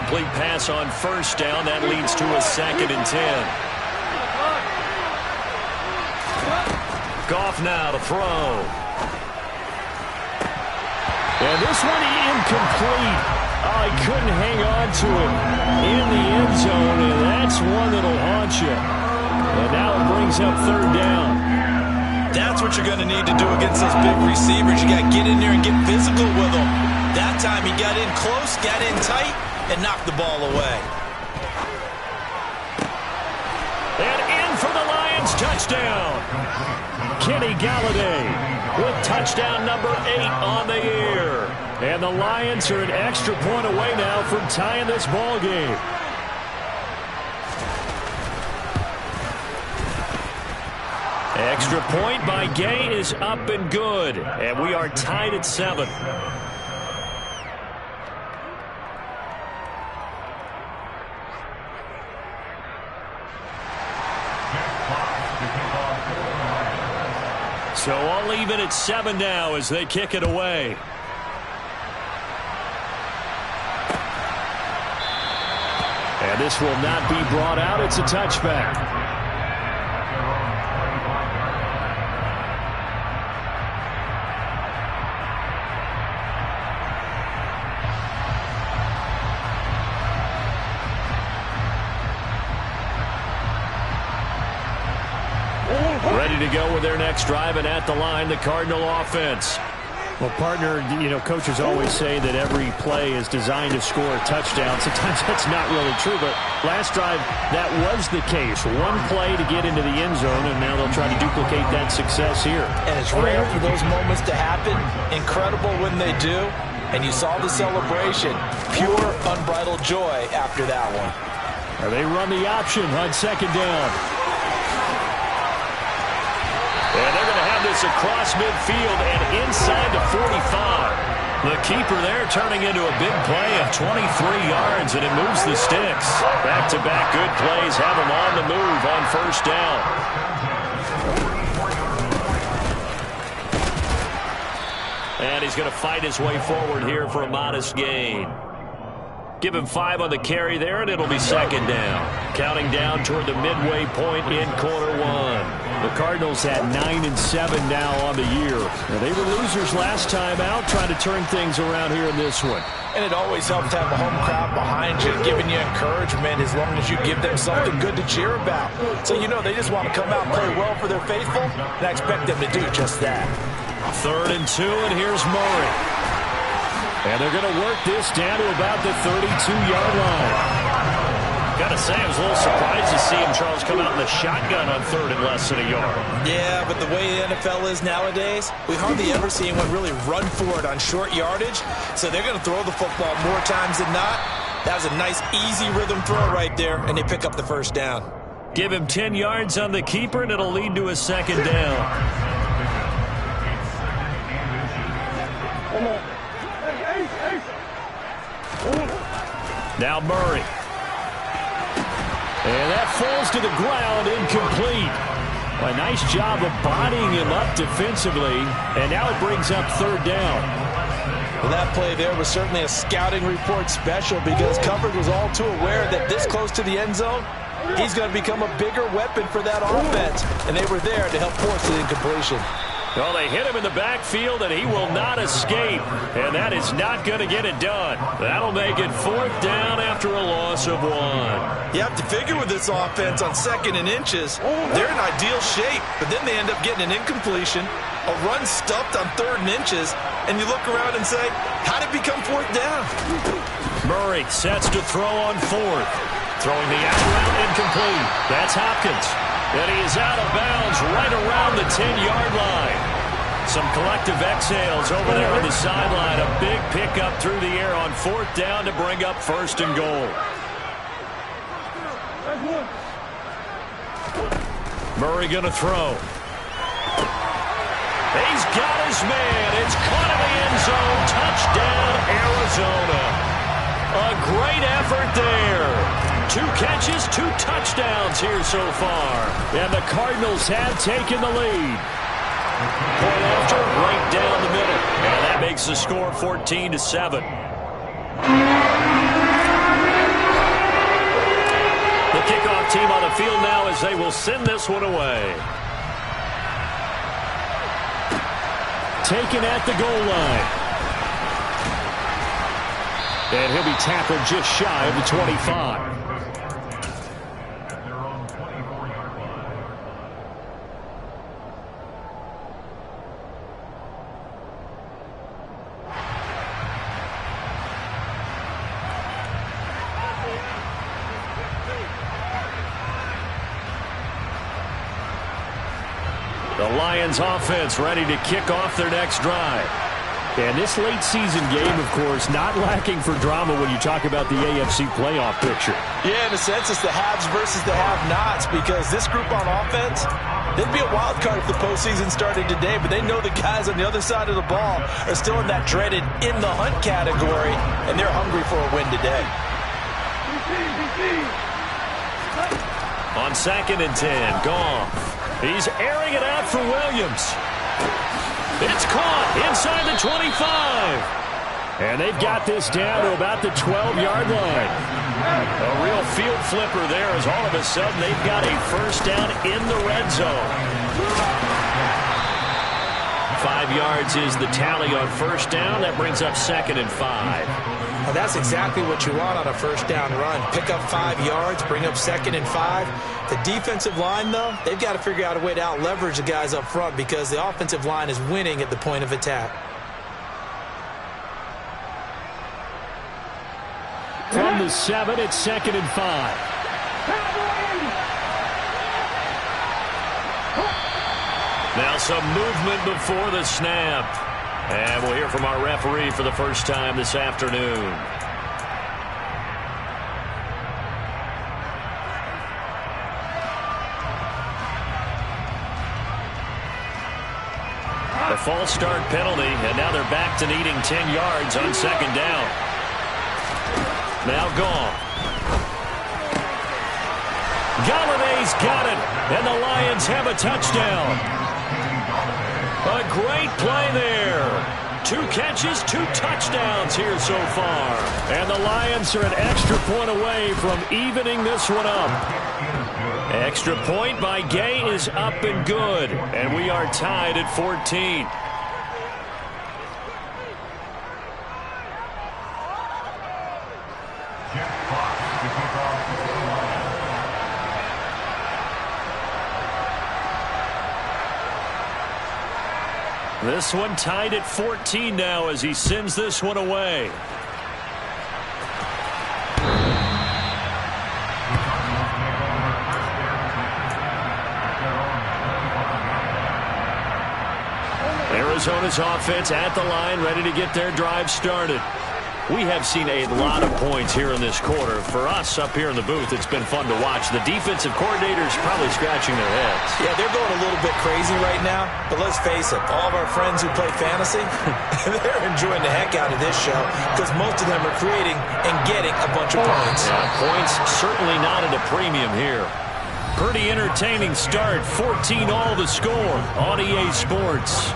incomplete pass on first down. That leads to a 2nd and 10. Goff now to throw. And this one incomplete. Oh, he couldn't hang on to it in the end zone, and that's one that'll haunt you. And now it brings up 3rd down. That's what you're going to need to do against those big receivers. You got to get in there and get physical with them. That time he got in close, got in tight, and knocked the ball away. And in for the Lions, touchdown. Kenny Galladay with touchdown number 8 on the year. And the Lions are an extra point away now from tying this ball game. Extra point by Gay is up and good. And we are tied at 7. So all even at 7 now as they kick it away. And this will not be brought out. It's a touchback. Ready to go with their next drive, and at the line, the Cardinal offense. Well, partner, coaches always say that every play is designed to score a touchdown. Sometimes that's not really true, but last drive, that was the case. One play to get into the end zone, and now they'll try to duplicate that success here. And it's rare for those moments to happen. Incredible when they do. And you saw the celebration. Pure, unbridled joy after that one. They run the option on 2nd down. And they're going to have this across midfield and inside the 45. The keeper there turning into a big play of 23 yards, and it moves the sticks. Back-to-back good plays have them on the move on 1st down. And he's going to fight his way forward here for a modest gain. Give him 5 on the carry there, and it'll be 2nd down. Counting down toward the midway point in quarter 1. The Cardinals had 9-7 now on the year. Now, they were losers last time out, trying to turn things around here in this one. And it always helps to have a home crowd behind you, giving you encouragement as long as you give them something good to cheer about. So they just want to come out and play well for their faithful, and I expect them to do just that. 3rd and 2, and here's Murray. And they're going to work this down to about the 32-yard line. Got to say, I was a little surprised to see him, Charles, come out in the shotgun on 3rd and less than a yard. Yeah, but the way the NFL is nowadays, we hardly ever see anyone really run for it on short yardage. So they're going to throw the football more times than not. That was a nice, easy rhythm throw right there, and they pick up the 1st down. Give him 10 yards on the keeper, and it'll lead to a 2nd down. Now Murray. And that falls to the ground, incomplete. A nice job of bodying him up defensively, and now it brings up 3rd down. Well, that play there was certainly a scouting report special because coverage was all too aware that this close to the end zone, he's going to become a bigger weapon for that offense, and they were there to help force the incompletion. Well, they hit him in the backfield, and he will not escape. And that is not going to get it done. That'll make it 4th down after a loss of 1. You have to figure with this offense on 2nd and inches, they're in ideal shape. But then they end up getting an incompletion, a run stuffed on 3rd and inches, and you look around and say, how did it become 4th down? Murray sets to throw on 4th. Throwing the out route incomplete. That's Hopkins. And he is out of bounds right around the 10-yard line. Some collective exhales over there on the sideline. A big pickup through the air on 4th down to bring up 1st and goal. Murray going to throw. He's got his man. It's caught in the end zone. Touchdown, Arizona. A great effort there. 2 catches, 2 touchdowns here so far. And the Cardinals have taken the lead. Point after, right down the middle. And that makes the score 14-7. Kickoff team on the field now as they will send this one away. Taken at the goal line. And he'll be tackled just shy of the 25. The Lions offense ready to kick off their next drive. And this late season game, of course, not lacking for drama when you talk about the AFC playoff picture. Yeah, in a sense, it's the haves versus the have-nots, because this group on offense, they'd be a wild card if the postseason started today, but they know the guys on the other side of the ball are still in that dreaded in-the-hunt category, and they're hungry for a win today. On 2nd and 10, Goff. He's airing it out for Williams. It's caught inside the 25. And they've got this down to about the 12-yard line. A real field flipper there as all of a sudden they've got a first down in the red zone. 5 yards is the tally on first down. That brings up 2nd and 5. Well, that's exactly what you want on a first down run. Pick up 5 yards, bring up 2nd and 5. The defensive line, though, they've got to figure out a way to out-leverage the guys up front because the offensive line is winning at the point of attack. From the 7, it's 2nd and 5. Now some movement before the snap. And we'll hear from our referee for the first time this afternoon. The false start penalty, and now they're back to needing 10 yards on 2nd down. Now Goff. Gallinay's got it, and the Lions have a touchdown. A great play there. 2 catches, 2 touchdowns here so far. And the Lions are an extra point away from evening this one up. Extra point by Gay is up and good. And we are tied at 14. This one tied at 14 now as he sends this one away. Arizona's offense at the line, ready to get their drive started. We have seen a lot of points here in this quarter. For us up here in the booth, it's been fun to watch. The defensive coordinators probably scratching their heads. Yeah, they're going a little bit crazy right now. But let's face it, all of our friends who play fantasy, they're enjoying the heck out of this show because most of them are creating and getting a bunch of points. Yeah, points certainly not at a premium here. Pretty entertaining start. 14 all the score on EA Sports.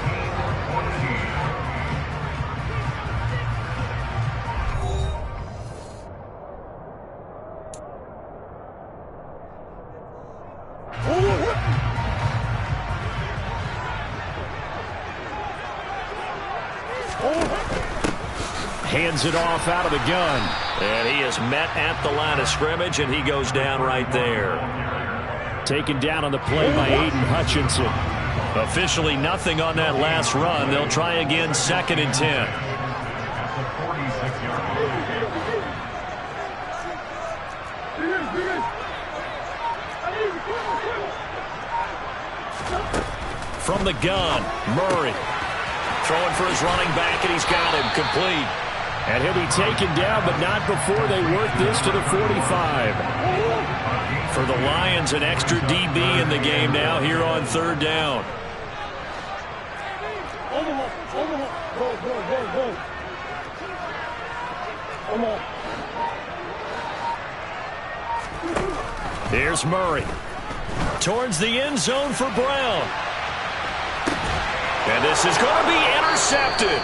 Hands it off out of the gun. And he is met at the line of scrimmage, and he goes down right there. Taken down on the play by Aiden Hutchinson. Officially nothing on that last run. They'll try again 2nd and 10. From the gun, Murray. Throwing for his running back, and he's got him complete. And he'll be taken down, but not before they work this to the 45. For the Lions, an extra DB in the game now here on 3rd down. Here's Murray. Towards the end zone for Brown. And this is going to be intercepted.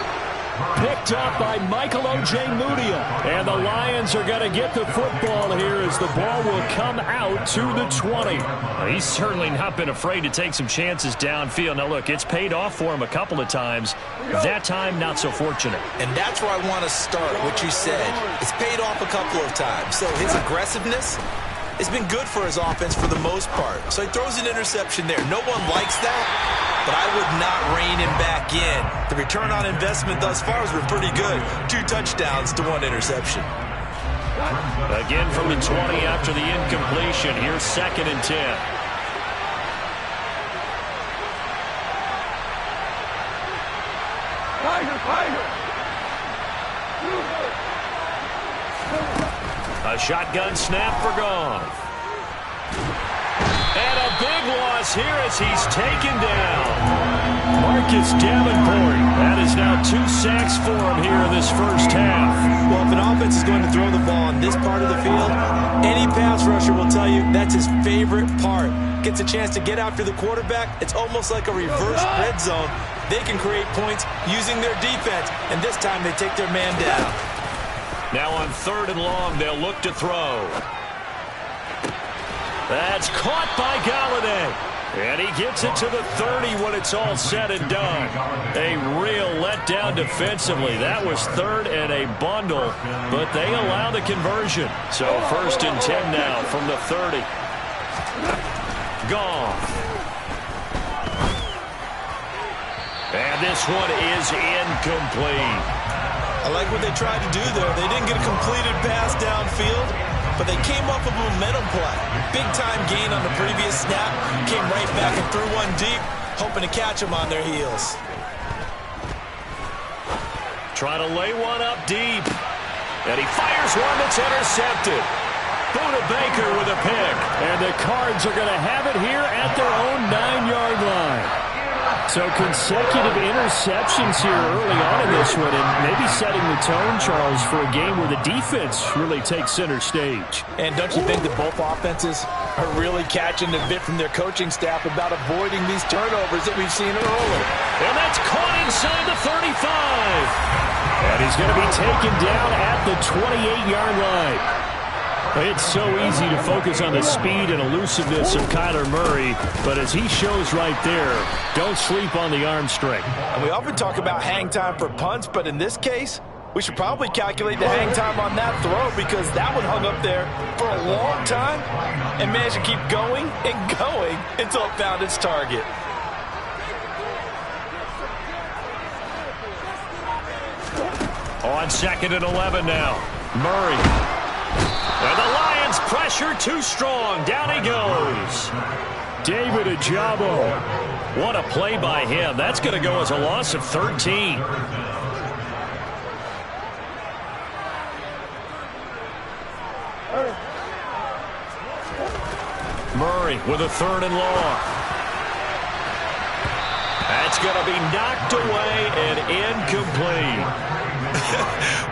Picked up by Michael O.J. Mudia. And the Lions are going to get the football here as the ball will come out to the 20. He's certainly not been afraid to take some chances downfield. Now, look, it's paid off for him a couple of times. That time, not so fortunate. And that's where I want to start, what you said. It's paid off a couple of times. So his aggressiveness has been good for his offense for the most part. So he throws an interception there. No one likes that, but I would not rein him back in. The return on investment thus far has been pretty good. 2 touchdowns to 1 interception. Again from the 20 after the incompletion. Here's 2nd and 10. A shotgun snap for Goff. And a big loss here as he's taken down. Marcus Davenport. That is now 2 sacks for him here in this first half. Well, if an offense is going to throw the ball on this part of the field, any pass rusher will tell you that's his favorite part. Gets a chance to get after the quarterback. It's almost like a reverse red zone. They can create points using their defense, and this time they take their man down. Now on 3rd and long, they'll look to throw. That's caught by Galladay. And he gets it to the 30 when it's all said and done. A real letdown defensively. That was 3rd and a bundle, but they allow the conversion. So 1st and 10 now from the 30. Goff. And this one is incomplete. I like what they tried to do there. They didn't get a completed pass downfield, but they came up with a momentum play. Big-time gain on the previous snap. Came right back and threw one deep, hoping to catch them on their heels. Trying to lay one up deep. And he fires one that's intercepted. Buda Baker with a pick. And the Cards are going to have it here at their own 9-yard line. So consecutive interceptions here early on in this one, and maybe setting the tone, Charles, for a game where the defense really takes center stage. And don't you think that both offenses are really catching the bit from their coaching staff about avoiding these turnovers that we've seen early? And that's caught inside the 35. And he's going to be taken down at the 28-yard line. It's so easy to focus on the speed and elusiveness of Kyler Murray, but as he shows right there, don't sleep on the arm strength. And we often talk about hang time for punts, but in this case, we should probably calculate the hang time on that throw because that one hung up there for a long time and managed to keep going and going until it found its target. On 2nd and 11 now. Murray. And the Lions pressure too strong. Down he goes. David Ojabo. What a play by him. That's going to go as a loss of 13. Murray with a 3rd and long. That's going to be knocked away and incomplete.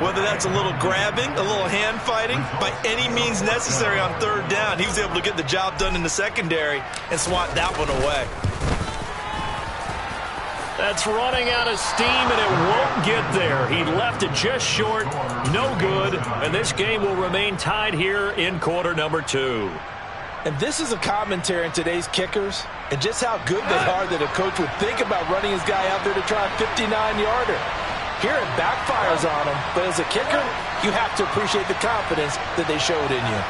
Whether that's a little grabbing, a little hand fighting, by any means necessary on 3rd down, he was able to get the job done in the secondary and swat that one away. That's running out of steam, and it won't get there. He left it just short, no good, and this game will remain tied here in quarter number 2. And this is a commentary on today's kickers and just how good they are that a coach would think about running his guy out there to try a 59-yarder. Here it backfires on him, but as a kicker, you have to appreciate the confidence that they showed in you.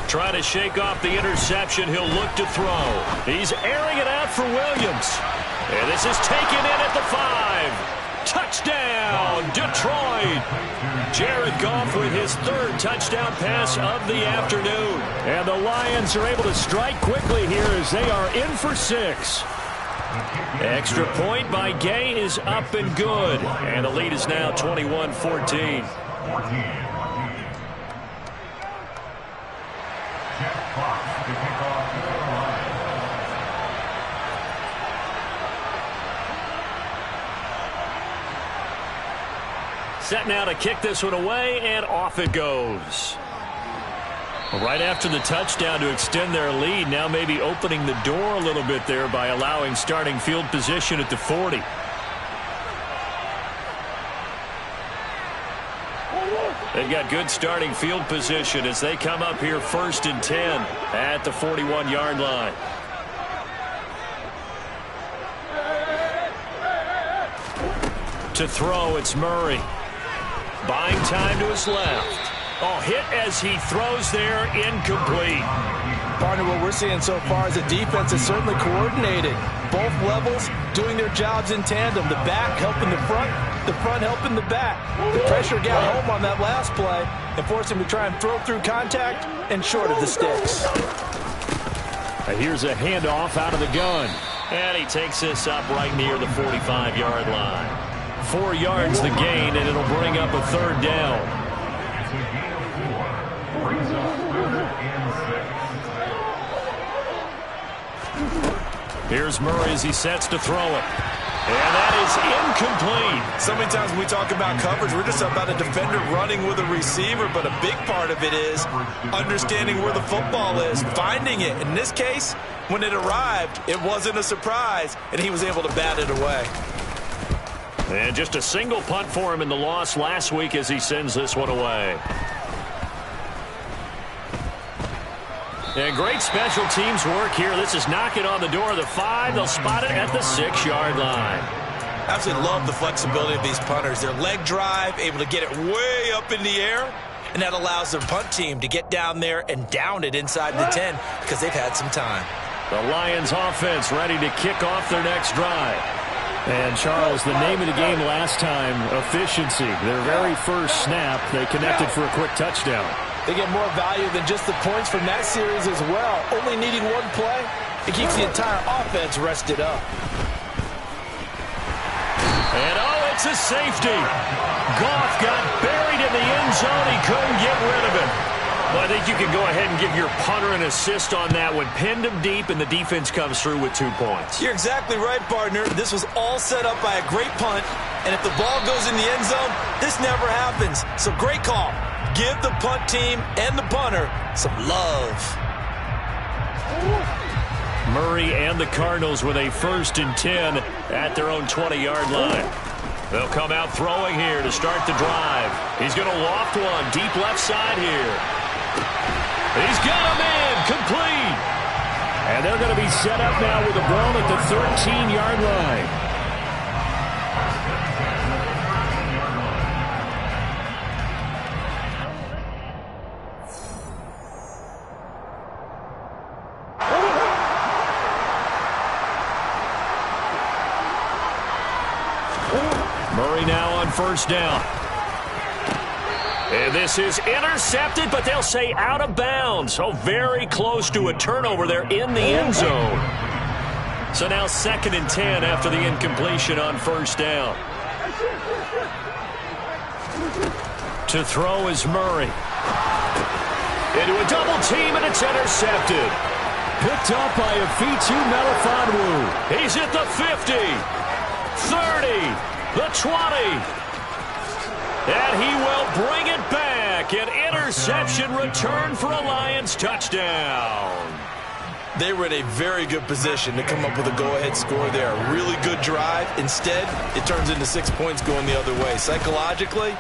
Trying to shake off the interception, he'll look to throw. He's airing it out for Williams. And this is taken in at the 5. Touchdown, Detroit. Jared Goff with his 3rd touchdown pass of the afternoon. And the Lions are able to strike quickly here as they are in for 6. Extra point by Gay is up and good. And the lead is now 21-14. set now to kick this one away, and off it goes. Right after the touchdown to extend their lead, now maybe opening the door a little bit there by allowing starting field position at the 40. They've got good starting field position as they come up here 1st and 10 at the 41-yard line. To throw, it's Murray. Buying time to his left. Oh, hit as he throws there, incomplete. Partner, what we're seeing so far is the defense is certainly coordinated. Both levels doing their jobs in tandem. The back helping the front helping the back. The pressure got home on that last play and forced him to try and throw through contact and short of the sticks. And here's a handoff out of the gun. And he takes this up right near the 45-yard line. 4 yards the gain, and it'll bring up a 3rd down. Here's Murray as he sets to throw it. And that is incomplete. So many times when we talk about coverage, we're just about a defender running with a receiver, but a big part of it is understanding where the football is, finding it. In this case, when it arrived, it wasn't a surprise, and he was able to bat it away. And just a single punt for him in the loss last week as he sends this one away. And great special teams work here. This is knocking on the door of the 5. They'll spot it at the 6-yard line. Absolutely love the flexibility of these punters. Their leg drive, able to get it way up in the air, and that allows their punt team to get down there and down it inside the 10 because they've had some time. The Lions offense ready to kick off their next drive. And, Charles, the name of the game last time, efficiency. Their very first snap, they connected for a quick touchdown. They get more value than just the points from that series as well. Only needing one play, it keeps the entire offense rested up. And, oh, it's a safety. Goff got buried in the end zone. He couldn't get rid of it. Well, I think you can go ahead and give your punter an assist on that one. Pinned him deep, and the defense comes through with 2 points. You're exactly right, partner. This was all set up by a great punt, and if the ball goes in the end zone, this never happens. So great call. Give the punt team and the punter some love. Murray and the Cardinals with a 1st and 10 at their own 20-yard line. They'll come out throwing here to start the drive. He's going to loft one deep left side here. He's got him in, complete. And they're going to be set up now with the ball at the 13-yard line. Murray now on 1st down. And this is intercepted, but they'll say out of bounds. So very close to a turnover there in the end zone. So now 2nd and 10 after the incompletion on 1st down. To throw is Murray. Into a double team, and it's intercepted. Picked up by Afitu Melifonwu. He's at the 50, 30. The 20. And he will bring it back. An interception return for a Lions touchdown. They were in a very good position to come up with a go-ahead score there. A really good drive. Instead, it turns into 6 points going the other way. Psychologically,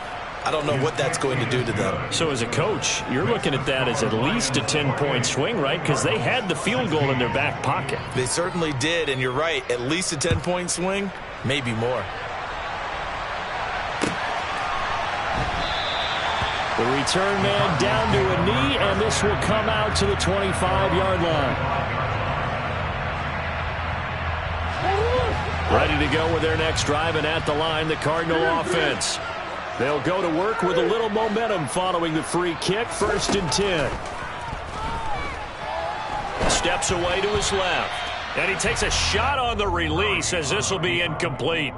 I don't know what that's going to do to them. So as a coach, you're looking at that as at least a 10-point swing, right? Because they had the field goal in their back pocket. They certainly did, and you're right. At least a 10-point swing, maybe more. The return man down to a knee, and this will come out to the 25-yard line. Ready to go with their next drive, and at the line, the Cardinal offense. They'll go to work with a little momentum following the free kick, 1st and 10. Steps away to his left, and he takes a shot on the release as this will be incomplete.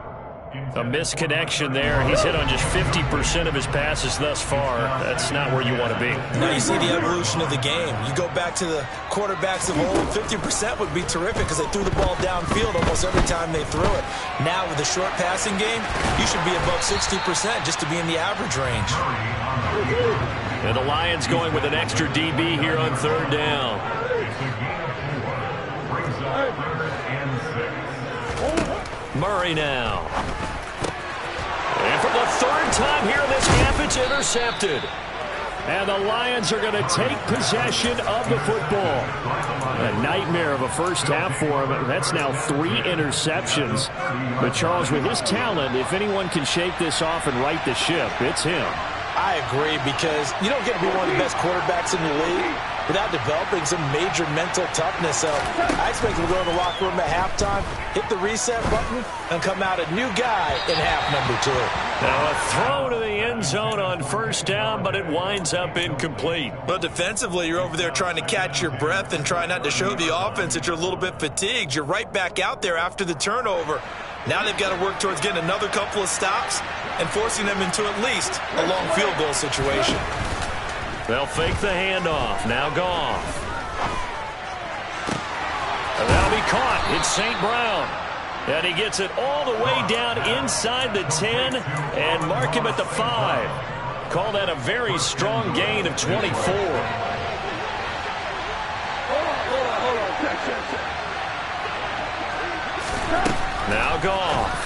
A misconnection there. He's hit on just 50% of his passes thus far. That's not where you want to be. Now you see the evolution of the game. You go back to the quarterbacks of old, 50% would be terrific because they threw the ball downfield almost every time they threw it. Now with the short passing game, you should be above 60% just to be in the average range. And the Lions going with an extra DB here on third down. Murray now. And for the third time here in this half, it's intercepted. And the Lions are going to take possession of the football. A nightmare of a first half for him. That's now 3 interceptions. But Charles, with his talent, if anyone can shake this off and right the ship, it's him. I agree, because you don't get to be one of the best quarterbacks in the league without developing some major mental toughness. So I expect him to go in the locker room at halftime, hit the reset button, and come out a new guy in half number 2. Now a throw to the end zone on first down, but it winds up incomplete. But defensively, you're over there trying to catch your breath and try not to show the offense that you're a little bit fatigued. You're right back out there after the turnover. Now they've got to work towards getting another couple of stops and forcing them into at least a long field goal situation. They'll fake the handoff. Now Goff. And that'll be caught. It's St. Brown. And he gets it all the way down inside the 10 and mark him at the 5. Call that a very strong gain of 24. Now Goff.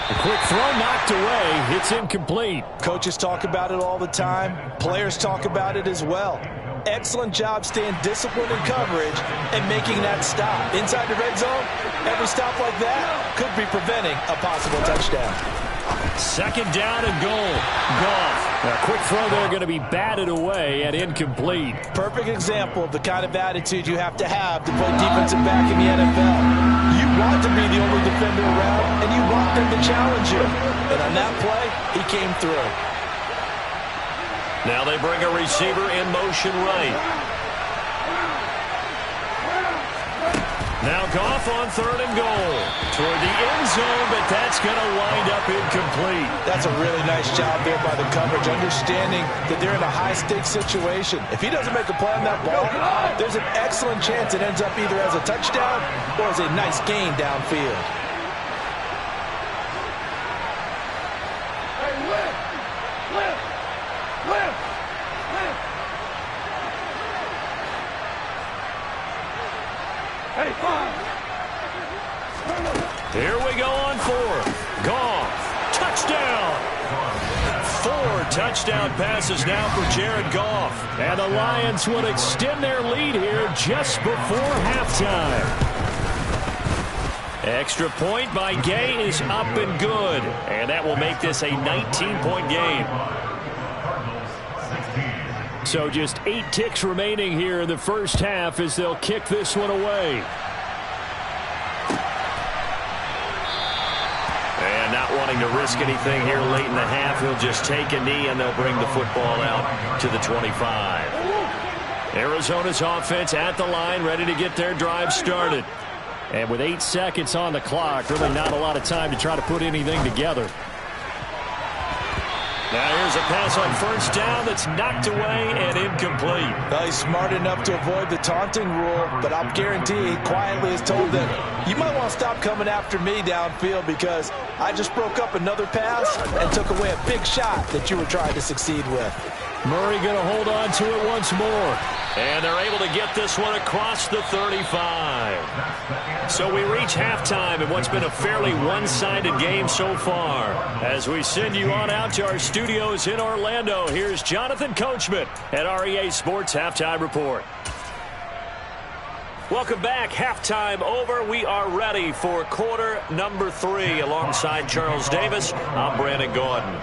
A quick throw knocked away. It's incomplete. Coaches talk about it all the time. Players talk about it as well. Excellent job staying disciplined in coverage and making that stop. Inside the red zone, every stop like that could be preventing a possible touchdown. Second down and goal. Goff. A quick throw there going to be batted away and incomplete. Perfect example of the kind of attitude you have to play defensive back in the NFL. You want to be the only defender around, and you want them to challenge you. And on that play, he came through. Now they bring a receiver in motion right. Now Goff on third and goal. Toward the end zone, but that's going to wind up incomplete. That's a really nice job there by the coverage, understanding that they're in a high-stakes situation. If he doesn't make a play on that ball, there's an excellent chance it ends up either as a touchdown or as a nice gain downfield. Here we go on fourth. Goff. Touchdown. 4 touchdown passes now for Jared Goff. And the Lions will extend their lead here just before halftime. Extra point by Gay is up and good. And that will make this a 19-point game. So just 8 ticks remaining here in the first half as they'll kick this one away. And not wanting to risk anything here late in the half, he'll just take a knee and they'll bring the football out to the 25. Arizona's offense at the line, ready to get their drive started. And with 8 seconds on the clock, really not a lot of time to try to put anything together. Now here's a pass on first down that's knocked away and incomplete. Well, he's smart enough to avoid the taunting rule, but I'll guarantee he quietly has told them, you might want to stop coming after me downfield because I just broke up another pass and took away a big shot that you were trying to succeed with. Murray going to hold on to it once more. And they're able to get this one across the 35. So we reach halftime in what's been a fairly one-sided game so far. As we send you on out to our studios in Orlando, here's Jonathan Coachman at REA Sports Halftime Report. Welcome back. Halftime over. We are ready for quarter number 3. Alongside Charles Davis, I'm Brandon Gordon.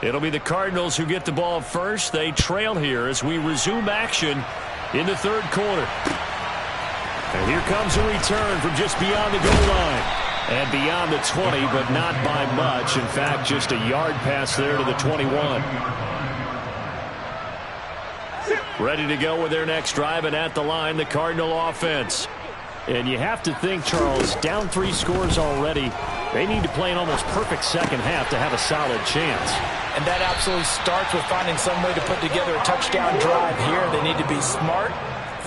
It'll be the Cardinals who get the ball first. They trail here as we resume action in the third quarter. And here comes a return from just beyond the goal line. And beyond the 20, but not by much. In fact, just a yard pass there to the 21. Ready to go with their next drive, and at the line, the Cardinal offense. And you have to think, Charles, down 3 scores already. They need to play an almost perfect second half to have a solid chance. And that absolutely starts with finding some way to put together a touchdown drive here. They need to be smart,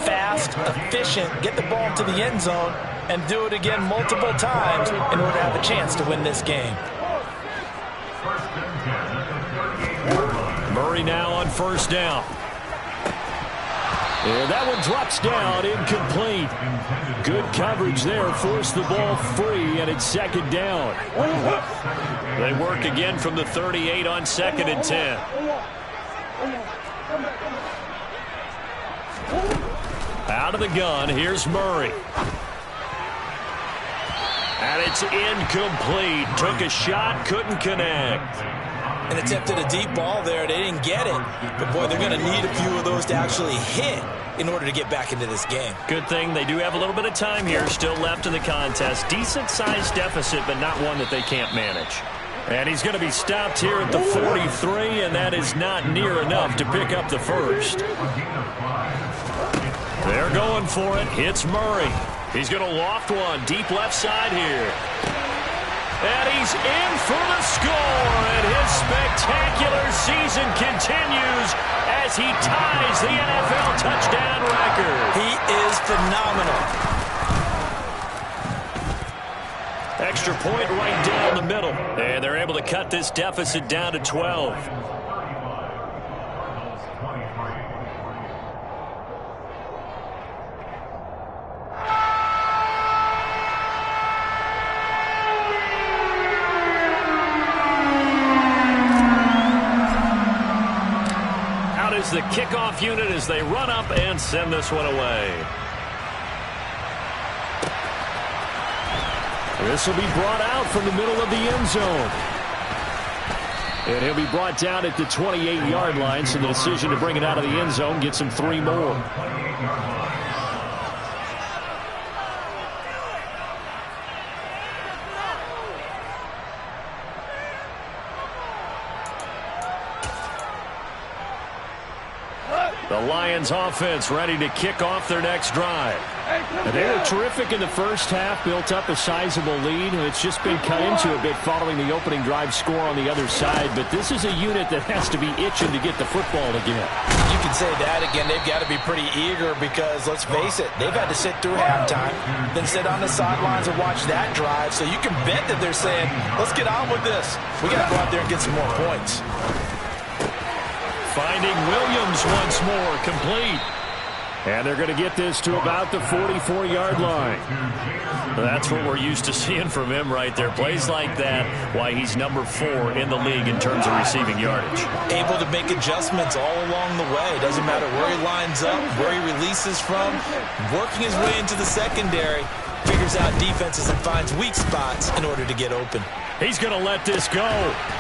fast, efficient, get the ball into the end zone, and do it again multiple times in order to have a chance to win this game. Murray now on first down. And that one drops down, incomplete. Good coverage there, forced the ball free, and it's second down. They work again from the 38 on 2nd and 10. Out of the gun, here's Murray. And it's incomplete. Took a shot, couldn't connect. And attempted a deep ball there. They didn't get it. But, boy, they're going to need a few of those to actually hit in order to get back into this game. Good thing they do have a little bit of time here still left in the contest. Decent-sized deficit, but not one that they can't manage. And he's going to be stopped here at the 43, and that is not near enough to pick up the first. They're going for it. Hits Murray. He's going to loft one deep left side here. And he's in for the score, and his spectacular season continues as he ties the NFL touchdown record. He is phenomenal. Extra point right down the middle, and they're able to cut this deficit down to 12. The kickoff unit as they run up and send this one away. This will be brought out from the middle of the end zone. And he'll be brought down at the 28-yard line, so the decision to bring it out of the end zone gets him 3 more. The Lions offense ready to kick off their next drive. And they were terrific in the first half, built up a sizable lead. It's just been cut into a bit following the opening drive score on the other side. But this is a unit that has to be itching to get the football again. You can say that again. They've got to be pretty eager because, let's face it, they've had to sit through halftime, then sit on the sidelines and watch that drive. So you can bet that they're saying, let's get on with this. We got to go out there and get some more points. Finding Williams once more, complete. And they're going to get this to about the 44-yard line. That's what we're used to seeing from him right there. Plays like that, why he's number 4 in the league in terms of receiving yardage. Able to make adjustments all along the way. Doesn't matter where he lines up, where he releases from. Working his way into the secondary, figures out defenses and finds weak spots in order to get open. He's going to let this go.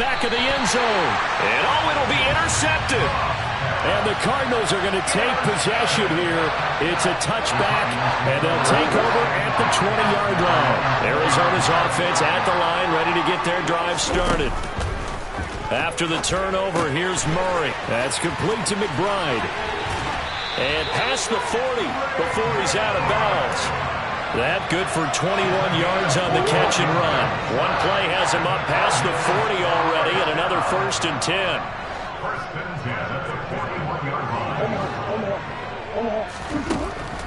Back of the end zone. And it'll be intercepted. And the Cardinals are going to take possession here. It's a touchback, and they'll take over at the 20-yard line. Arizona's offense at the line, ready to get their drive started. After the turnover, here's Murray. That's complete to McBride. And past the 40 before he's out of bounds. That good for 21 yards on the catch and run. One play has him up past the 40 already, and another 1st and 10.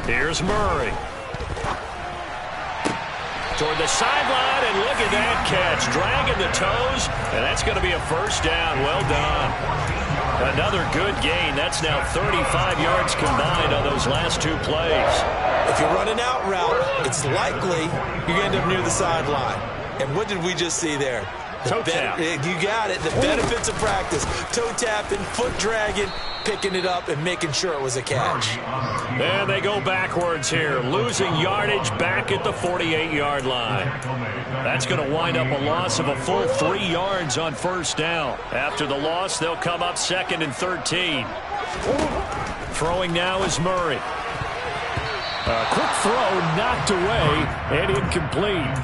Here's Murray. Toward the sideline, and look at that catch. Dragging the toes, and that's going to be a first down. Well done. Another good gain. That's now 35 yards combined on those last 2 plays. If you're running out route, it's likely you're going to end up near the sideline. And what did we just see there? Toe tap. You got it. The benefits of practice. Toe tapping, foot dragging, picking it up, and making sure it was a catch. And they go backwards here, losing yardage back at the 48-yard line. That's going to wind up a loss of a full 3 yards on first down. After the loss, they'll come up 2nd and 13. Throwing now is Murray. A quick throw knocked away and incomplete.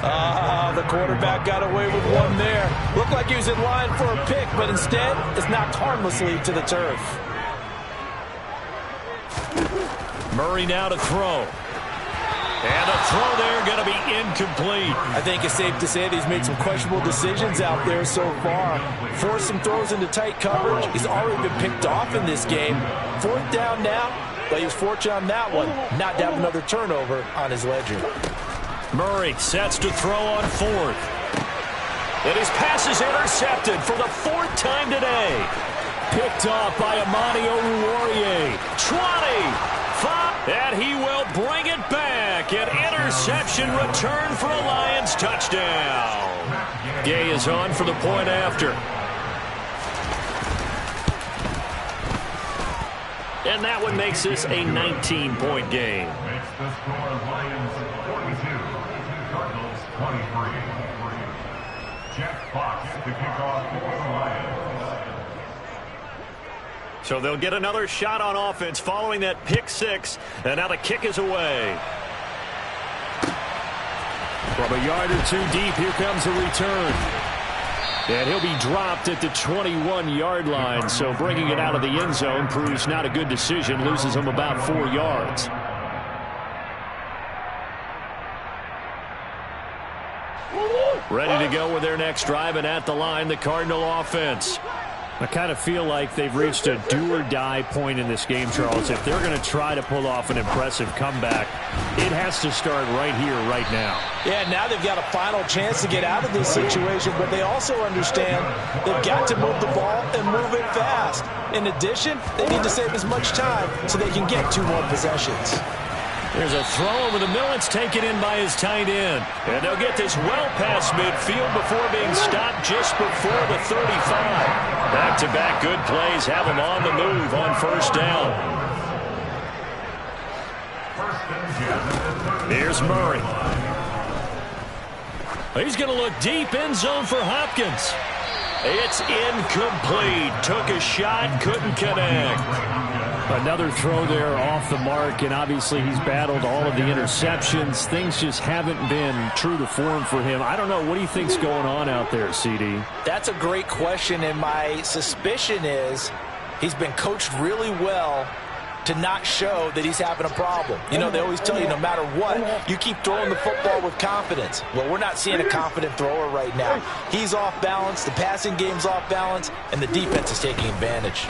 The quarterback got away with one there. Looked like he was in line for a pick, but instead it's knocked harmlessly to the turf. Murray now to throw. And the throw there going to be incomplete. I think it's safe to say that he's made some questionable decisions out there so far. Forced some throws into tight coverage. He's already been picked off in this game. 4th down now, but he was fortunate on that one not to have another turnover on his ledger. Murray sets to throw on 4th. And his pass is intercepted for the 4th time today. Picked off by Amani Oruwariye. 25, and he will bring it back. An interception return for a Lions touchdown. Gay is on for the point after. And that one makes this a 19-point game. Makes the score Lions 42, Cardinals 23. Jeff Fox to kick off for the Lions. So they'll get another shot on offense following that pick 6. And now the kick is away. From a yard or 2 deep, here comes the return. And he'll be dropped at the 21-yard line. So bringing it out of the end zone proves not a good decision. Loses him about 4 yards. Ready to go with their next drive, and at the line, the Cardinal offense. I kind of feel like they've reached a do-or-die point in this game, Charles. If they're going to try to pull off an impressive comeback, it has to start right here, right now. Yeah, now they've got a final chance to get out of this situation, but they also understand they've got to move the ball and move it fast. In addition, they need to save as much time so they can get 2 more possessions. There's a throw over the middle. It's taken in by his tight end. And they'll get this well past midfield before being stopped just before the 35. Back-to-back good plays have him on the move on 1st down. Here's Murray. He's going to look deep, end zone for Hopkins. It's incomplete. Took a shot, couldn't connect. Another throw there off the mark, and obviously he's battled all of the interceptions. Things just haven't been true to form for him. I don't know. What do you think's going on out there, CD? That's a great question, and my suspicion is he's been coached really well to not show that he's having a problem. You know, they always tell you no matter what, you keep throwing the football with confidence. Well, we're not seeing a confident thrower right now. He's off balance, the passing game's off balance, and the defense is taking advantage.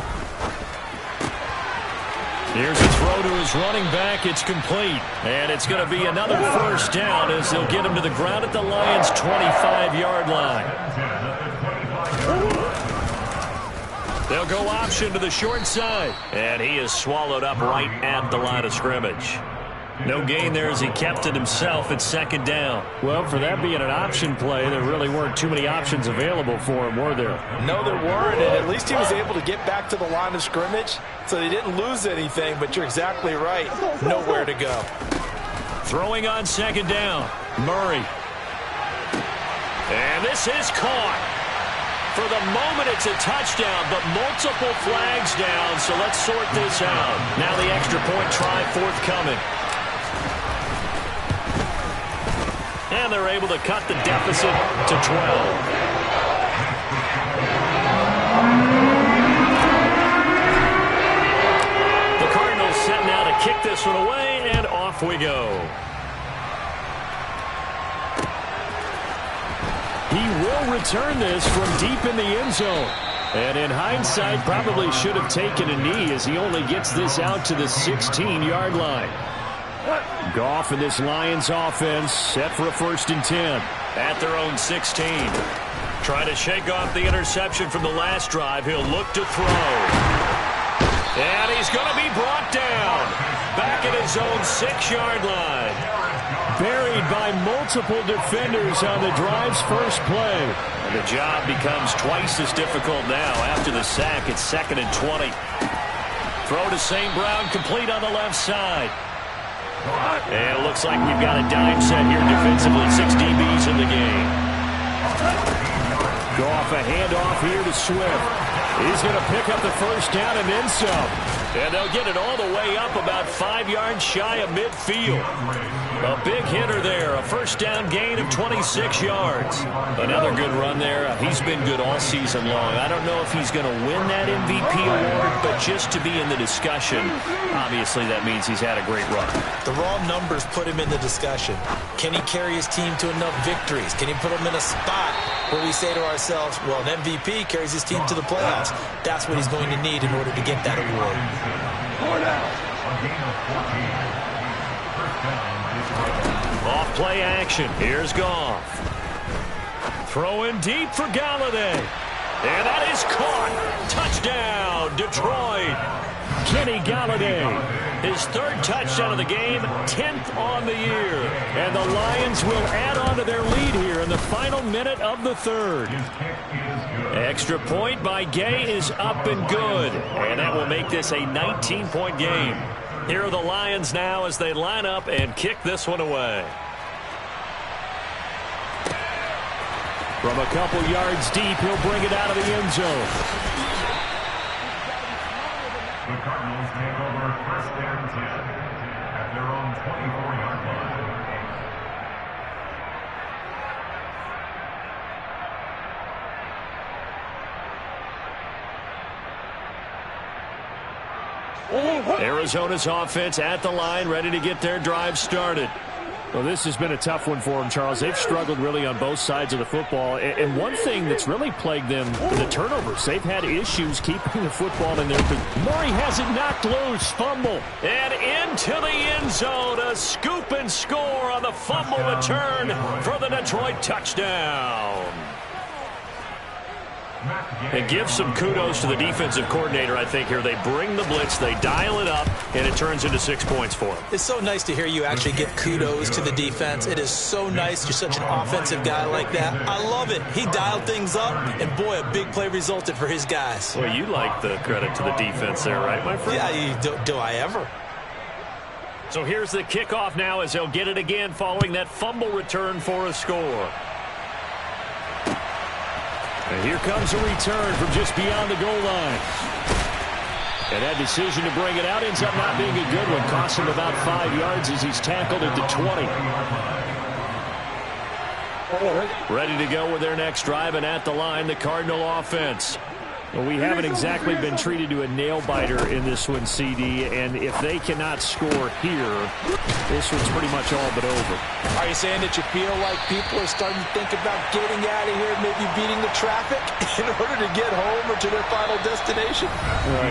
Here's a throw to his running back. It's complete. And it's going to be another 1st down as they'll get him to the ground at the Lions' 25-yard line. They'll go option to the short side. And he is swallowed up right at the line of scrimmage. No gain there as he kept it himself at 2nd down. Well, for that being an option play, there really weren't too many options available for him, were there? No, there weren't, and at least he was able to get back to the line of scrimmage, so they didn't lose anything, but you're exactly right. Nowhere to go. Throwing on 2nd down. Murray. And this is caught. For the moment, it's a touchdown, but multiple flags down, so let's sort this out. Now the extra point try forthcoming. And they're able to cut the deficit to 12. The Cardinals set now to kick this one away, and off we go. He will return this from deep in the end zone. And in hindsight, probably should have taken a knee as he only gets this out to the 16-yard line. Goff and this Lions offense set for a 1st and 10. At their own 16. Trying to shake off the interception from the last drive. He'll look to throw. And he's going to be brought down. Back at his own 6-yard line. Buried by multiple defenders on the drive's first play. And the job becomes twice as difficult now. After the sack, it's 2nd and 20. Throw to St. Brown, complete on the left side. And it looks like we've got a dime set here defensively. 6 DBs in the game. Goff, a handoff here to Swift. He's going to pick up the first down and then some. And they'll get it all the way up about 5 yards shy of midfield. A big hitter there. A first down gain of 26 yards. Another good run there. He's been good all season long. I don't know if he's going to win that MVP award, but just to be in the discussion, obviously that means he's had a great run. The raw numbers put him in the discussion. Can he carry his team to enough victories? Can he put them in a spot where we say to ourselves, well, an MVP carries his team to the playoffs. That's what he's going to need in order to get that award. Off play action. Here's Goff. Throwing deep for Galladay. And that is caught. Touchdown, Detroit. Kenny Galladay. His third touchdown of the game, 10th on the year. And the Lions will add on to their lead here in the final minute of the third. Extra point by Gay is up and good. And that will make this a 19-point game. Here are the Lions now as they line up and kick this one away. From a couple yards deep, he'll bring it out of the end zone. The Cardinals take over first and 10 at their own 24-yard line. Arizona's offense at the line, ready to get their drive started. Well, this has been a tough one for them, Charles. They've struggled really on both sides of the football. And one thing that's really plagued them, the turnovers. They've had issues keeping the football in their position. Murray has it knocked loose. Fumble. And into the end zone. A scoop and score on the fumble return for the Detroit touchdown. And give some kudos to the defensive coordinator, I think, here. They bring the blitz, they dial it up, and it turns into 6 points for them. It's so nice to hear you actually give kudos to the defense. It is so nice. You're such an offensive guy like that. I love it. He dialed things up, and boy, a big play resulted for his guys. Well, you like the credit to the defense there, right, my friend? Yeah, do I ever? So here's the kickoff now as they'll get it again following that fumble return for a score. And here comes a return from just beyond the goal line. And that decision to bring it out ends up not being a good one. Costs him about 5 yards as he's tackled at the 20. Ready to go with their next drive, and at the line, the Cardinal offense. Well, we haven't exactly been treated to a nail-biter in this one, CD, and if they cannot score here, this one's pretty much all but over. Are you saying that you feel like people are starting to think about getting out of here, maybe beating the traffic in order to get home or to their final destination?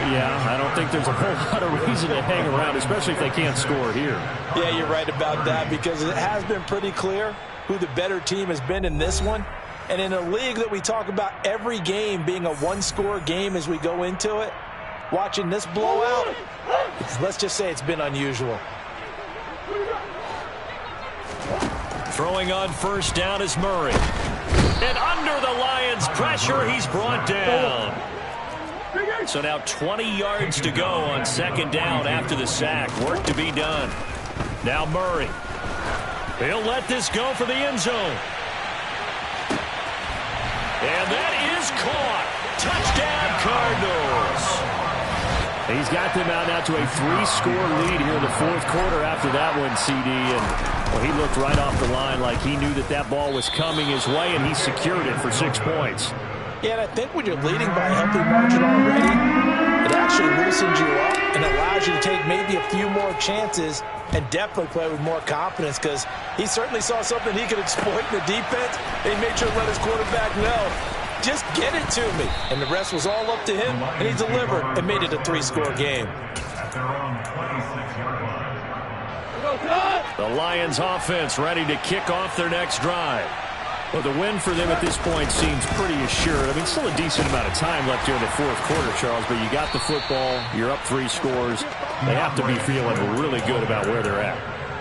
Yeah, I don't think there's a whole lot of reason to hang around, especially if they can't score here. Yeah, you're right about that, because it has been pretty clear who the better team has been in this one. And in a league that we talk about every game being a one-score game as we go into it, watching this blowout, let's just say it's been unusual. Throwing on first down is Murray. And under the Lions' pressure, he's brought down. So now 20 yards to go on second down after the sack. Work to be done. Now Murray. He'll let this go for the end zone. And that is caught. Touchdown, Cardinals. He's got them out now to a 3-score lead here in the fourth quarter after that one, CD. And well, he looked right off the line like he knew that that ball was coming his way, and he secured it for 6 points. Yeah, and I think when you're leading by a healthy margin already, it actually loosens you up and allows you to take maybe a few more chances and definitely play with more confidence, because he certainly saw something he could exploit in the defense, and he made sure to let his quarterback know, just get it to me. And the rest was all up to him, and he delivered and made it a 3-score game. At their own 26-yard line. The Lions offense ready to kick off their next drive. Well, the win for them at this point seems pretty assured. I mean, still a decent amount of time left here in the fourth quarter, Charles, but you got the football, you're up 3 scores. They have to be feeling really good about where they're at.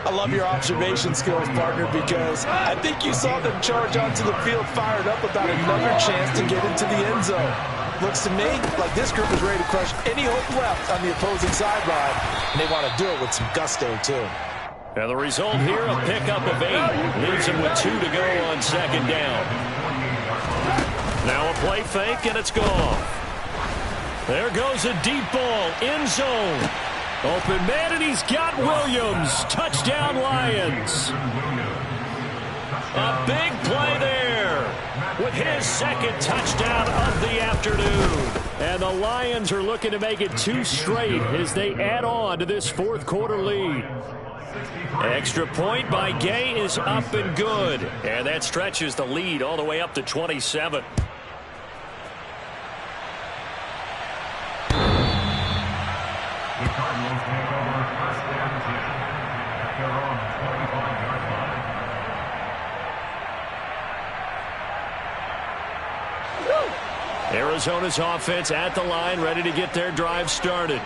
I love your observation skills, partner, because I think you saw them charge onto the field fired up about another chance to get into the end zone. Looks to me like this group is ready to crush any hope left on the opposing sideline, and they want to do it with some gusto, too. And the result here, a pickup of 8. Leaves him with 2 to go on second down. Now a play fake, and it's gone. There goes a deep ball, end zone. Open man, and he's got Williams. Touchdown, Lions. A big play there with his second touchdown of the afternoon. And the Lions are looking to make it 2 straight as they add on to this fourth quarter lead. Extra point by Gay is up and good. And that stretches the lead all the way up to 27. The Cardinals take over first and 10 at their own 25-yard line. Arizona's offense at the line, ready to get their drive started.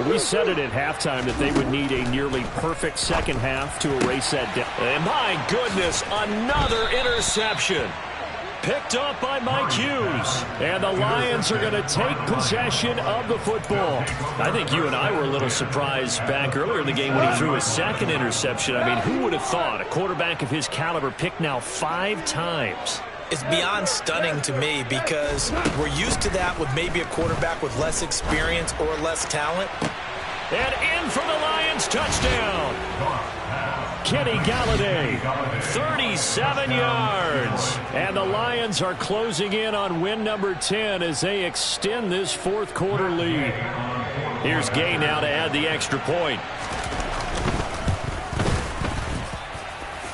We said it at halftime that they would need a nearly perfect second half to erase that down. And my goodness, another interception. Picked up by Mike Hughes. And the Lions are going to take possession of the football. I think you and I were a little surprised back earlier in the game when he threw his second interception. I mean, who would have thought a quarterback of his caliber picked now 5 times? It's beyond stunning to me because we're used to that with maybe a quarterback with less experience or less talent. And in for the Lions, touchdown. Kenny Galladay, 37 yards. And the Lions are closing in on win number 10 as they extend this fourth quarter lead. Here's Gay now to add the extra point.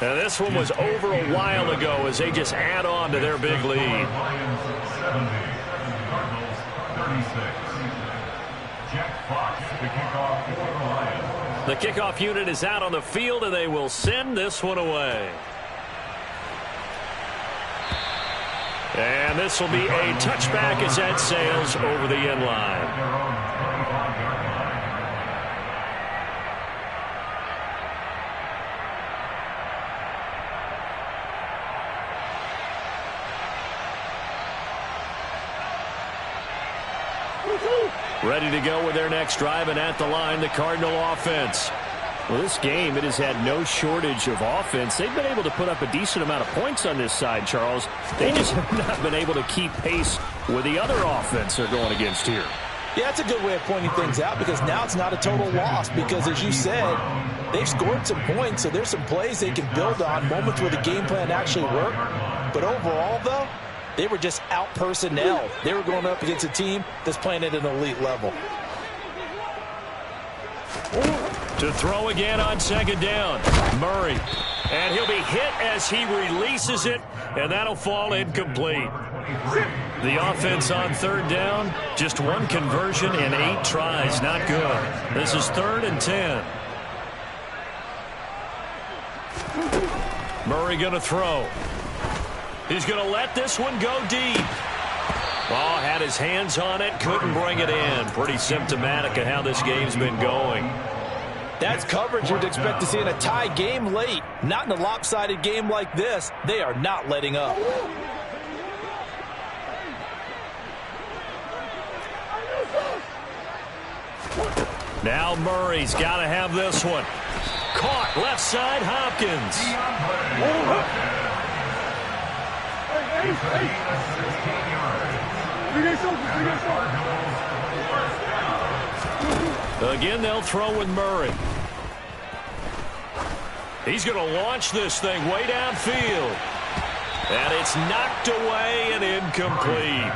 Now this one was over a while ago as they just add on to their big lead. Lions 70, Cardinals 36. Jack Fox, the kickoff for the Lions. The kickoff unit is out on the field, and they will send this one away. And this will be a touchback as that sails over the end line. Ready to go with their next drive, and at the line, the Cardinal offense. Well, this game, it has had no shortage of offense. They've been able to put up a decent amount of points on this side, Charles. They just have not been able to keep pace with the other offense they're going against here. Yeah, that's a good way of pointing things out because now it's not a total loss because, as you said, they've scored some points, so there's some plays they can build on, moments where the game plan actually worked. But overall, though, they were just out-personnel. They were going up against a team that's playing at an elite level. To throw again on second down, Murray. And he'll be hit as he releases it, and that'll fall incomplete. The offense on third down, just 1 conversion and 8 tries. Not good. This is 3rd and 10. Murray going to throw. He's going to let this one go deep. Oh, had his hands on it, couldn't bring it in. Pretty symptomatic of how this game's been going. That's coverage you'd expect to see in a tie game late. Not in a lopsided game like this. They are not letting up. Now Murray's got to have this one. Caught left side, Hopkins. Again, they'll throw with Murray. He's going to launch this thing way downfield. And it's knocked away and incomplete.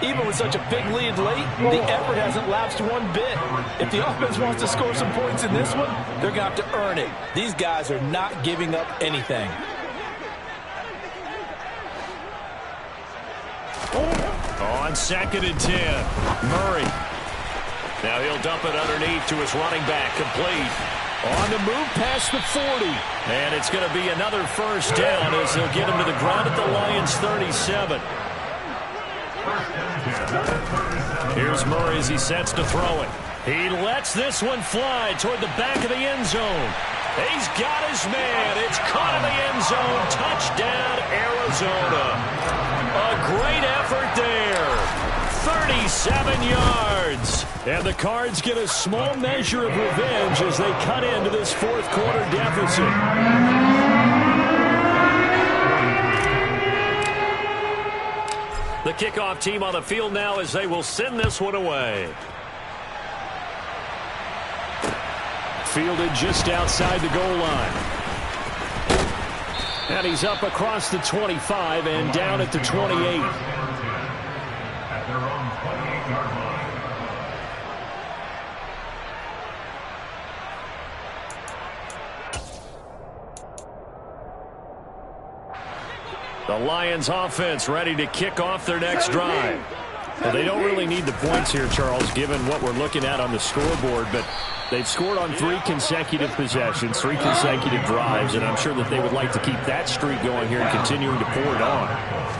Even with such a big lead late, the effort hasn't lapsed one bit. If the offense wants to score some points in this one, they're going to have to earn it. These guys are not giving up anything. On 2nd and 10, Murray. Now he'll dump it underneath to his running back, complete. On the move past the 40. And it's going to be another first down as they'll get him to the ground at the Lions' 37. Here's Murray as he sets to throw it. He lets this one fly toward the back of the end zone. He's got his man. It's caught in the end zone. Touchdown, Arizona. A great effort there. 37 yards. And the Cards get a small measure of revenge as they cut into this fourth quarter deficit. The kickoff team on the field now as they will send this one away. Fielded just outside the goal line. And he's up across the 25 and down at the 28. At their own 28-yard line. The Lions offense ready to kick off their next drive. Well, they don't really need the points here, Charles, given what we're looking at on the scoreboard, but they've scored on 3 consecutive possessions, 3 consecutive drives, and I'm sure that they would like to keep that streak going here and continuing to pour it on.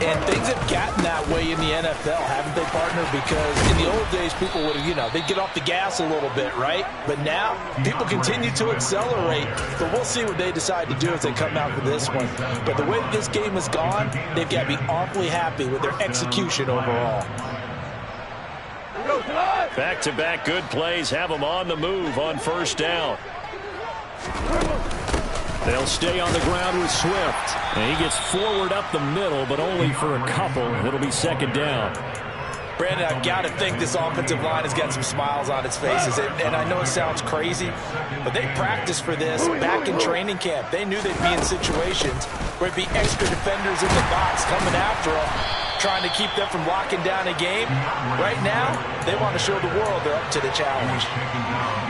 And things have gotten that way in the NFL, haven't they, partner? Because in the old days, people would, they'd get off the gas a little bit, right? But now, people continue to accelerate. So we'll see what they decide to do as they come out for this one. But the way this game has gone, they've got to be awfully happy with their execution overall. Back-to-back good plays have them on the move on first down. They'll stay on the ground with Swift. And he gets forward up the middle, but only for a couple. It'll be second down. Brandon, I've got to think this offensive line has got some smiles on its faces. And I know it sounds crazy, but they practiced for this back in training camp. They knew they'd be in situations where it'd be extra defenders in the box coming after them, trying to keep them from locking down a game. Right now, they want to show the world they're up to the challenge.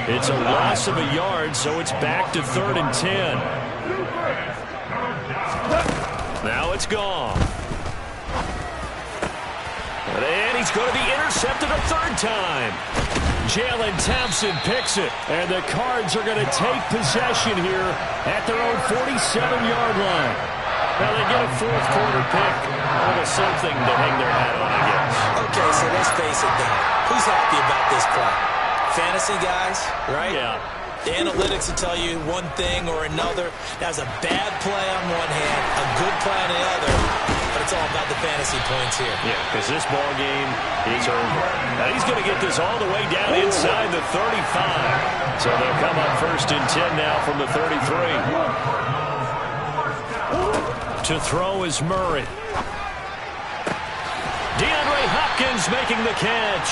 It's a loss of a yard, so it's back to 3rd and 10. Now it's gone. And he's going to be intercepted a 3rd time. Jalen Thompson picks it, and the Cards are going to take possession here at their own 47-yard line. Now they get a 4th quarter pick. A little something to hang their hat on, I guess. Okay, so let's face it then. Who's happy about this play? Fantasy guys, right? Yeah. The analytics will tell you one thing or another. That was a bad play on one hand, a good play on the other, but it's all about the fantasy points here. Yeah, because this ball game is over. Now he's going to get this all the way down inside the 35. So they'll come up 1st and 10 now from the 33. To throw is Murray. DeAndre Hopkins making the catch.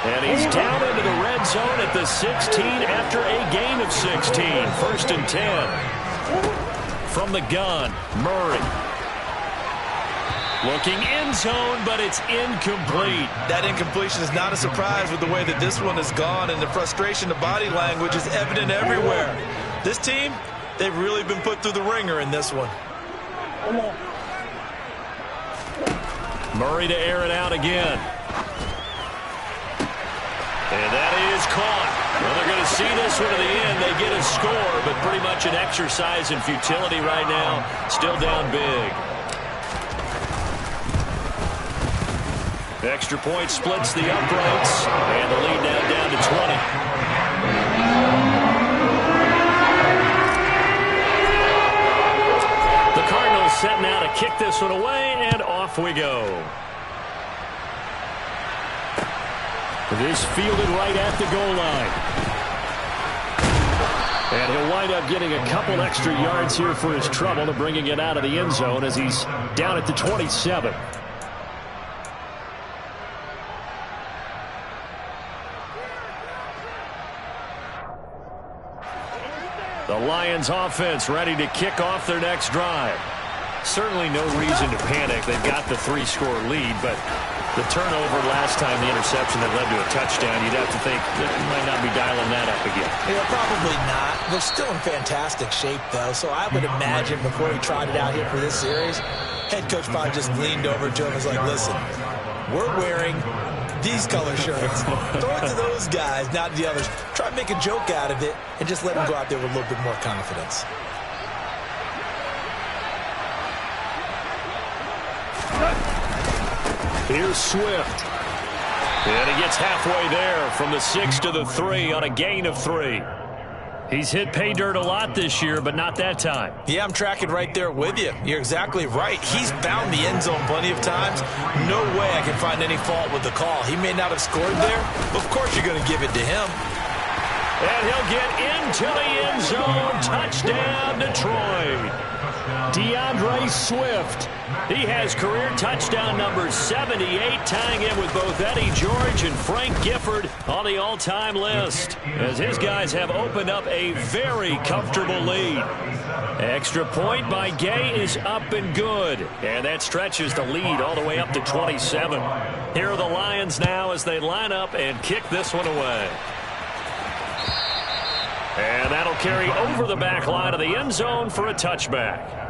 And he's down into the red zone at the 16 after a gain of 16. 1st and 10. From the gun, Murray. Looking end zone, but it's incomplete. That incompletion is not a surprise with the way that this one has gone, and the frustration, the body language is evident everywhere. This team, they've really been put through the ringer in this one. Murray to air it out again. And that is caught. Well, they're going to see this one to the end. They get a score, but pretty much an exercise in futility right now. Still down big. Extra point splits the uprights. And the lead now down to 20. The Cardinals set now to kick this one away, and off we go. This fielded right at the goal line. And he'll wind up getting a couple extra yards here for his trouble to bringing it out of the end zone as he's down at the 27. The Lions offense ready to kick off their next drive. Certainly no reason to panic. They've got the 3-score lead, but the turnover last time, the interception that led to a touchdown, you'd have to think that he might not be dialing that up again. Yeah, probably not. They're still in fantastic shape, though, so I would imagine before he tried it out here for this series, head coach probably just leaned over to him and was like, listen, we're wearing these color shirts. Throw it to those guys, not the others. Try to make a joke out of it and just let them go out there with a little bit more confidence. Here's Swift. And he gets halfway there from the 6 to the 3 on a gain of 3. He's hit pay dirt a lot this year, but not that time. Yeah, I'm tracking right there with you. You're exactly right. He's found the end zone plenty of times. No way I can find any fault with the call. He may not have scored there, but of course you're going to give it to him. And he'll get into the end zone. Touchdown, Detroit. DeAndre Swift. He has career touchdown number 78, tying in with both Eddie George and Frank Gifford on the all-time list, as his guys have opened up a very comfortable lead. Extra point by Gay is up and good, and that stretches the lead all the way up to 27. Here are the Lions now as they line up and kick this one away. And that'll carry over the back line of the end zone for a touchback.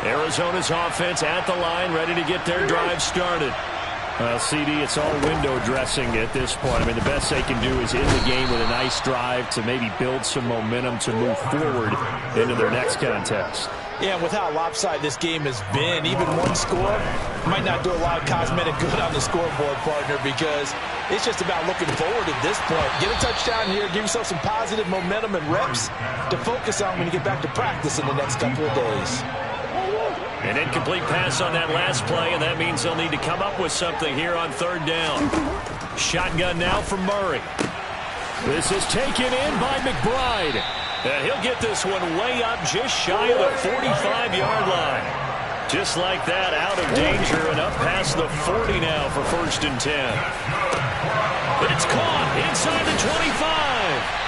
Arizona's offense at the line, ready to get their drive started. Well, CD, it's all window dressing at this point. I mean, the best they can do is end the game with a nice drive to maybe build some momentum to move forward into their next contest. Yeah, and with how lopsided this game has been, even one score might not do a lot of cosmetic good on the scoreboard, partner, because it's just about looking forward at this point. Get a touchdown here, give yourself some positive momentum and reps to focus on when you get back to practice in the next couple of days. An incomplete pass on that last play, and that means they'll need to come up with something here on third down. Shotgun now from Murray. This is taken in by McBride. And he'll get this one way up just shy of the 45-yard line. Just like that, out of danger and up past the 40 now for 1st and 10. It's caught inside the 25.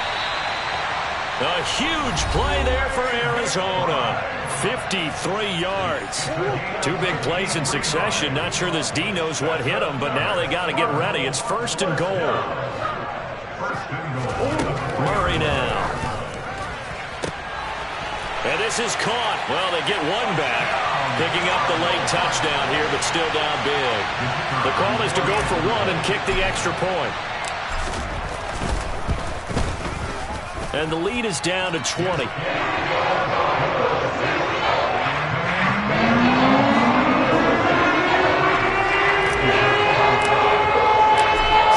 A huge play there for Arizona. 53 yards. 2 big plays in succession. Not sure this D knows what hit him, but now they got to get ready. It's 1st and goal. Murray now. And this is caught. Well, they get one back. Picking up the late touchdown here, but still down big. The call is to go for one and kick the extra point. And the lead is down to 20.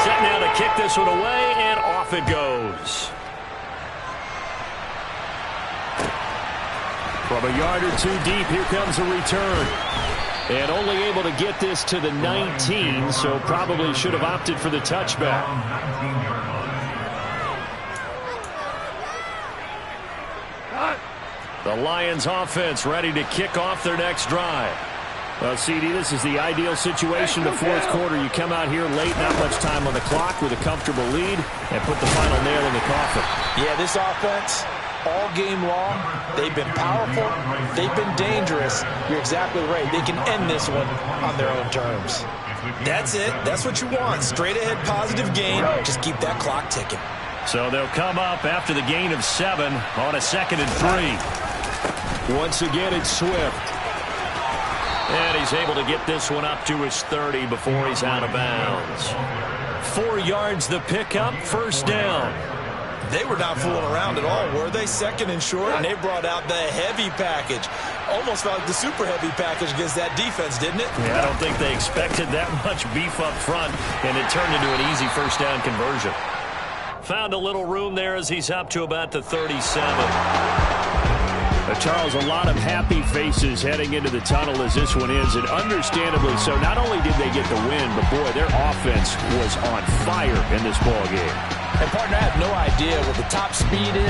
Set now to kick this one away, and off it goes. From a yard or two deep, here comes a return. And only able to get this to the 19, so probably should have opted for the touchback. The Lions offense ready to kick off their next drive. Well, CD, this is the ideal situation. The fourth quarter, you come out here late, not much time on the clock with a comfortable lead, and put the final nail in the coffin. Yeah, this offense, all game long, they've been powerful, they've been dangerous. You're exactly right. They can end this one on their own terms. That's it. That's what you want. Straight ahead, positive game. Just keep that clock ticking. So they'll come up after the gain of 7 on a 2nd and 3. Once again, it's Swift. And he's able to get this one up to his 30 before he's out of bounds. 4 yards the pickup, 1st down. They were not fooling around at all, were they? 2nd and short, and they brought out the heavy package. Almost felt like the super heavy package against that defense, didn't it? Yeah, I don't think they expected that much beef up front, and it turned into an easy 1st down conversion. Found a little room there as he's up to about the 37. Charles, a lot of happy faces heading into the tunnel as this one ends, and understandably so. Not only did they get the win, but boy, their offense was on fire in this ball game. And partner, I have no idea what the top speed is.